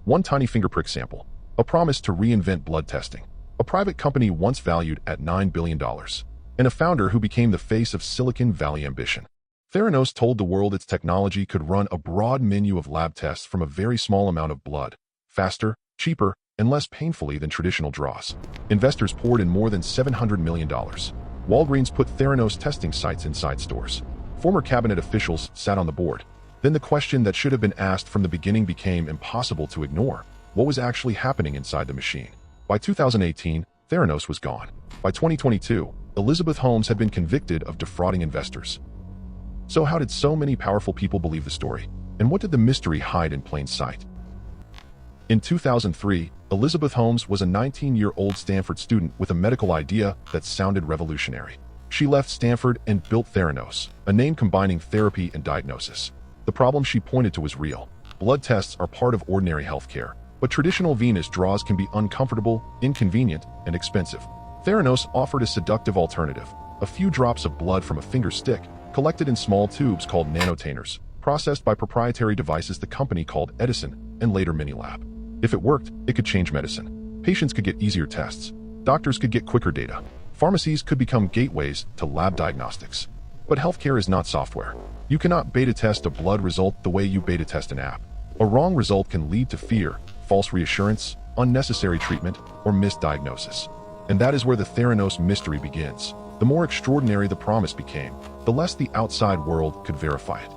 One tiny finger prick sample. A promise to reinvent blood testing. A private company once valued at $9 billion. And a founder who became the face of Silicon Valley ambition. Theranos told the world its technology could run a broad menu of lab tests from a very small amount of blood, faster, cheaper, and less painfully than traditional draws. Investors poured in more than $700 million. Walgreens put Theranos testing sites inside stores. Former cabinet officials sat on the board. Then the question that should have been asked from the beginning became impossible to ignore. What was actually happening inside the machine? By 2018, Theranos was gone. By 2022, Elizabeth Holmes had been convicted of defrauding investors. So how did so many powerful people believe the story? And what did the mystery hide in plain sight? In 2003, Elizabeth Holmes was a 19-year-old Stanford student with a medical idea that sounded revolutionary. She left Stanford and built Theranos, a name combining therapy and diagnosis. The problem she pointed to was real. Blood tests are part of ordinary healthcare, but traditional venous draws can be uncomfortable, inconvenient, and expensive. Theranos offered a seductive alternative: a few drops of blood from a finger stick, collected in small tubes called nanotainers, processed by proprietary devices the company called Edison and later Minilab. If it worked, it could change medicine. Patients could get easier tests. Doctors could get quicker data. Pharmacies could become gateways to lab diagnostics. But healthcare is not software. You cannot beta test a blood result the way you beta test an app. A wrong result can lead to fear, false reassurance, unnecessary treatment, or misdiagnosis. And that is where the Theranos mystery begins. The more extraordinary the promise became, the less the outside world could verify it.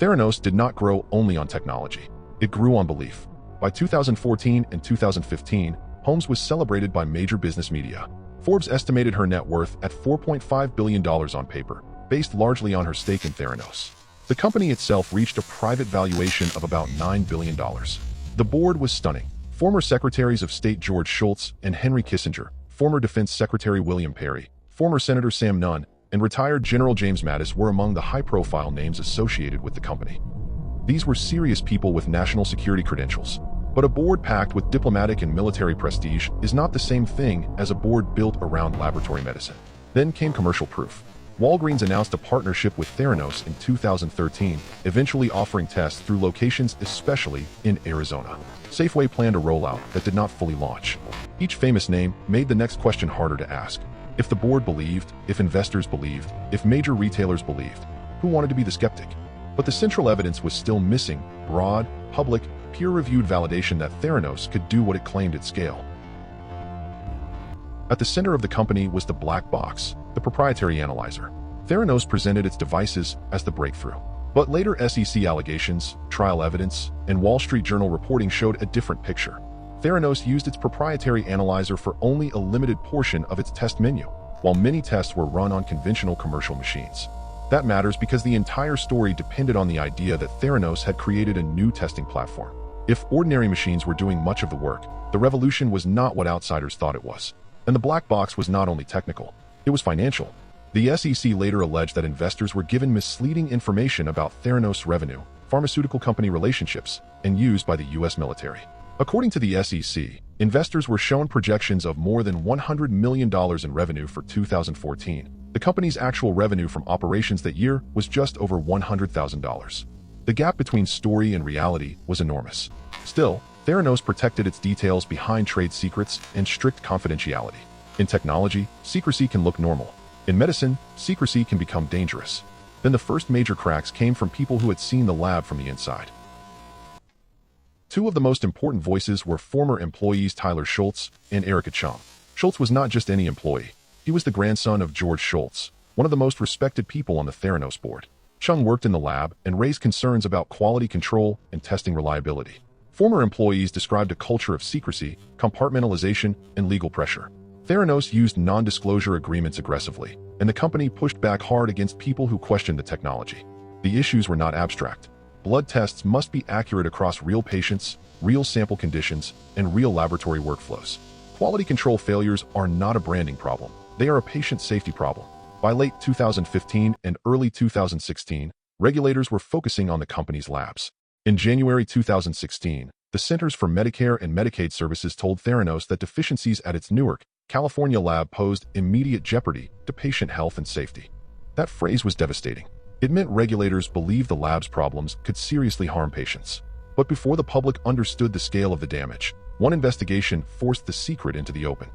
Theranos did not grow only on technology. It grew on belief. By 2014 and 2015, Holmes was celebrated by major business media. Forbes estimated her net worth at $4.5 billion on paper, based largely on her stake in Theranos. The company itself reached a private valuation of about $9 billion. The board was stunning. Former Secretaries of State George Shultz and Henry Kissinger, former Defense Secretary William Perry, former Senator Sam Nunn, and retired General James Mattis were among the high-profile names associated with the company. These were serious people with national security credentials. But a board packed with diplomatic and military prestige is not the same thing as a board built around laboratory medicine. Then came commercial proof. Walgreens announced a partnership with Theranos in 2013, eventually offering tests through locations especially in Arizona. Safeway planned a rollout that did not fully launch. Each famous name made the next question harder to ask. If the board believed, if investors believed, if major retailers believed, who wanted to be the skeptic? But the central evidence was still missing: broad, public, peer-reviewed validation that Theranos could do what it claimed at scale. At the center of the company was the black box, the proprietary analyzer. Theranos presented its devices as the breakthrough. But later SEC allegations, trial evidence, and Wall Street Journal reporting showed a different picture. Theranos used its proprietary analyzer for only a limited portion of its test menu, while many tests were run on conventional commercial machines. That matters because the entire story depended on the idea that Theranos had created a new testing platform. If ordinary machines were doing much of the work, the revolution was not what outsiders thought it was. And the black box was not only technical, it was financial. The SEC later alleged that investors were given misleading information about Theranos' revenue, pharmaceutical company relationships, and used by the U.S. military. According to the SEC, investors were shown projections of more than $100 million in revenue for 2014. The company's actual revenue from operations that year was just over $100,000. The gap between story and reality was enormous. Still, Theranos protected its details behind trade secrets and strict confidentiality. In technology, secrecy can look normal. In medicine, secrecy can become dangerous. Then the first major cracks came from people who had seen the lab from the inside. Two of the most important voices were former employees Tyler Shultz and Erica Chung. Shultz was not just any employee. He was the grandson of George Shultz, one of the most respected people on the Theranos board. Chung worked in the lab and raised concerns about quality control and testing reliability. Former employees described a culture of secrecy, compartmentalization, and legal pressure. Theranos used non-disclosure agreements aggressively, and the company pushed back hard against people who questioned the technology. The issues were not abstract. Blood tests must be accurate across real patients, real sample conditions, and real laboratory workflows. Quality control failures are not a branding problem. They are a patient safety problem. By late 2015 and early 2016, regulators were focusing on the company's labs. In January 2016, the Centers for Medicare and Medicaid Services told Theranos that deficiencies at its Newark, California lab posed immediate jeopardy to patient health and safety. That phrase was devastating. It meant regulators believed the lab's problems could seriously harm patients. But before the public understood the scale of the damage, one investigation forced the secret into the open.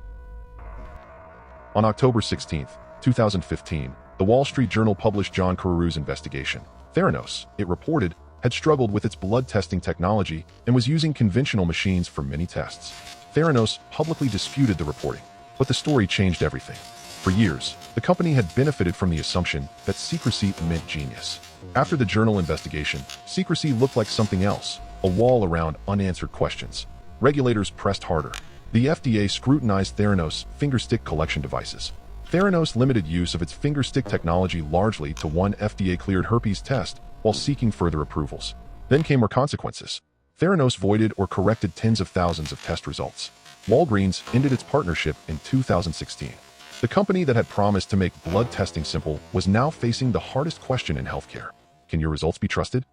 On October 16, 2015, the Wall Street Journal published John Carrew's investigation. Theranos, it reported, had struggled with its blood testing technology and was using conventional machines for many tests. Theranos publicly disputed the reporting, but the story changed everything. For years, the company had benefited from the assumption that secrecy meant genius. After the journal investigation, secrecy looked like something else, a wall around unanswered questions. Regulators pressed harder. The FDA scrutinized Theranos' fingerstick collection devices. Theranos limited use of its fingerstick technology largely to one FDA-cleared herpes test while seeking further approvals. Then came more consequences. Theranos voided or corrected tens of thousands of test results. Walgreens ended its partnership in 2016. The company that had promised to make blood testing simple was now facing the hardest question in healthcare. Can your results be trusted?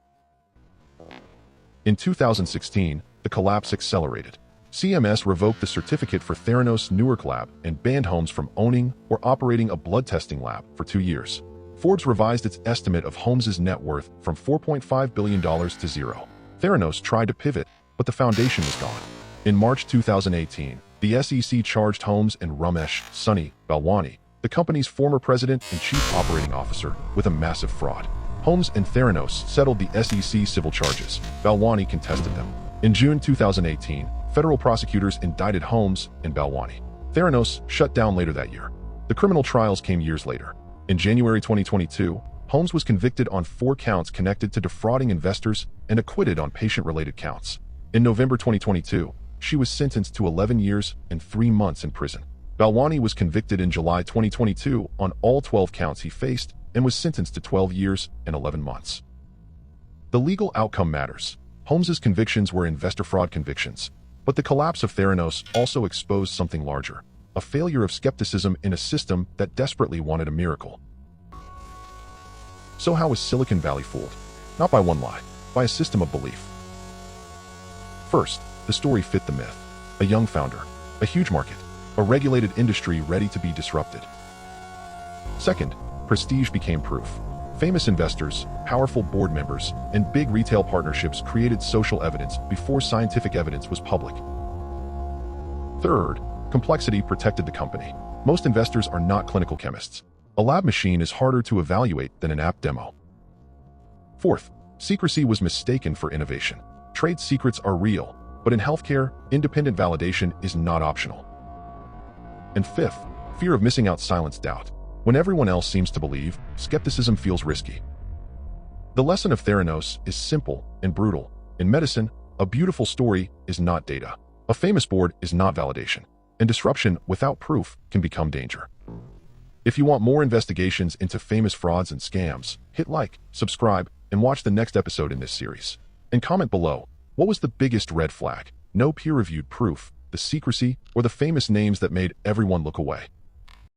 In 2016, the collapse accelerated. CMS revoked the certificate for Theranos' Newark lab and banned Holmes from owning or operating a blood testing lab for 2 years. Forbes revised its estimate of Holmes' net worth from $4.5 billion to zero. Theranos tried to pivot, but the foundation was gone. In March 2018, the SEC charged Holmes and Ramesh Sunny Balwani, the company's former president and chief operating officer, with a massive fraud. Holmes and Theranos settled the SEC civil charges. Balwani contested them. In June 2018, federal prosecutors indicted Holmes and Balwani. Theranos shut down later that year. The criminal trials came years later. In January 2022, Holmes was convicted on 4 counts connected to defrauding investors and acquitted on patient-related counts. In November 2022, she was sentenced to 11 years and 3 months in prison. Balwani was convicted in July 2022 on all 12 counts he faced and was sentenced to 12 years and 11 months. The legal outcome matters. Holmes's convictions were investor fraud convictions, but the collapse of Theranos also exposed something larger. A failure of skepticism in a system that desperately wanted a miracle. So how was Silicon Valley fooled? Not by one lie, by a system of belief. First, the story fit the myth. A young founder, a huge market, a regulated industry ready to be disrupted. Second, prestige became proof. Famous investors, powerful board members, and big retail partnerships created social evidence before scientific evidence was public. Third, complexity protected the company. Most investors are not clinical chemists. A lab machine is harder to evaluate than an app demo. Fourth, secrecy was mistaken for innovation. Trade secrets are real, but in healthcare, independent validation is not optional. And fifth, fear of missing out silenced doubt. When everyone else seems to believe, skepticism feels risky. The lesson of Theranos is simple and brutal. In medicine, a beautiful story is not data. A famous board is not validation. And disruption without proof can become danger. If you want more investigations into famous frauds and scams, hit like, subscribe, and watch the next episode in this series. And comment below, what was the biggest red flag? No peer-reviewed proof, the secrecy, or the famous names that made everyone look away?